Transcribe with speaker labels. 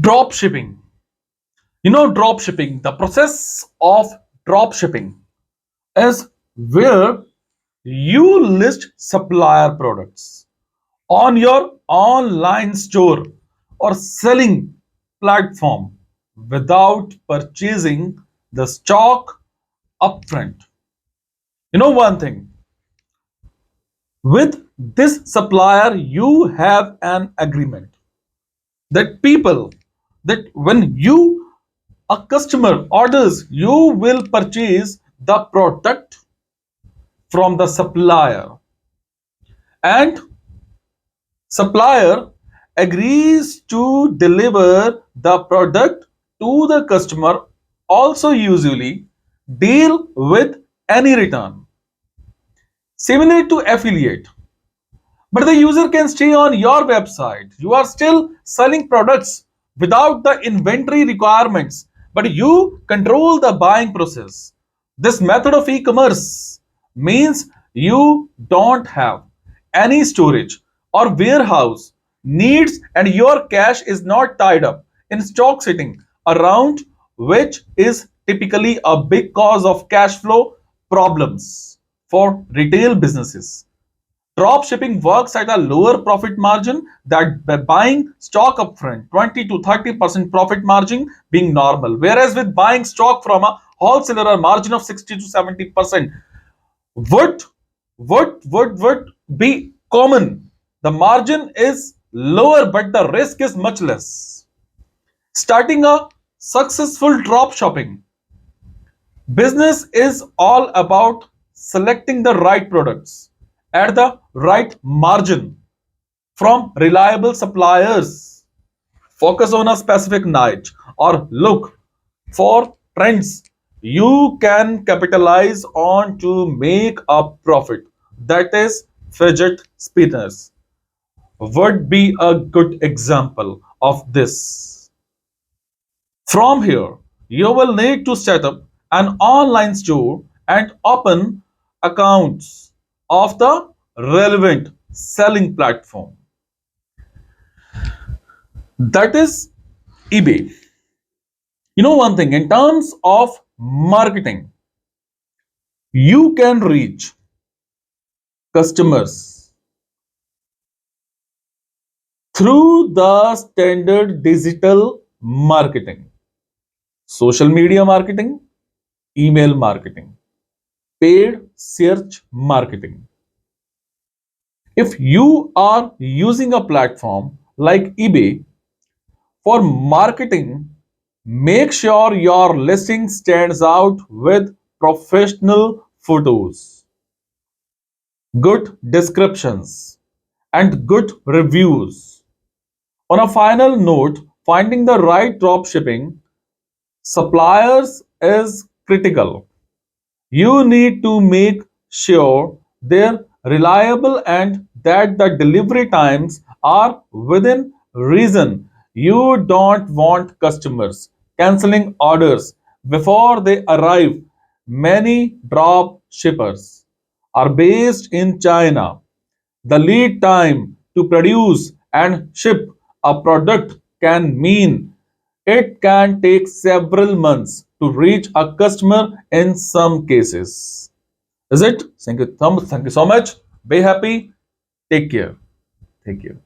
Speaker 1: Drop shipping. Drop shipping, the process of drop shipping is where you list supplier products on your online store or selling platform without purchasing the stock upfront. One thing, with this supplier, you have an agreement that people, that when you a customer orders, you will purchase the product from the supplier, and supplier agrees to deliver the product to the customer, also usually deal with any return. Similar to affiliate, but the user can stay on your website. You are still selling products without the inventory requirements, but you control the buying process. This method of e-commerce means you don't have any storage or warehouse needs, and your cash is not tied up in stock sitting around, which is typically a big cause of cash flow problems for retail businesses. Drop shipping works at a lower profit margin than by buying stock upfront, 20 to 30% profit margin being normal. Whereas with buying stock from a wholesaler, a margin of 60 to 70% would would be common. The margin is lower, but the risk is much less. Starting a successful drop shopping business is all about selecting the right products at the right margin from reliable suppliers. Focus on a specific niche or look for trends you can capitalize on to make a profit. That is, fidget spinners would be a good example of this. From here, you will need to set up an online store and open accounts of the relevant selling platform. That is eBay. One thing, in terms of marketing, you can reach customers through the standard digital marketing, social media marketing, email marketing, paid search marketing. If you are using a platform like eBay for marketing, make sure your listing stands out with professional photos, good descriptions, and good reviews. On a final note, finding the right dropshipping suppliers is critical. You need to make sure they're reliable and that the delivery times are within reason. You don't want customers canceling orders before they arrive. Many drop shippers are based in China. The lead time to produce and ship a product can mean it can take several months to reach a customer in some cases. Is it? Thank you so much. Be happy. Take care. Thank you.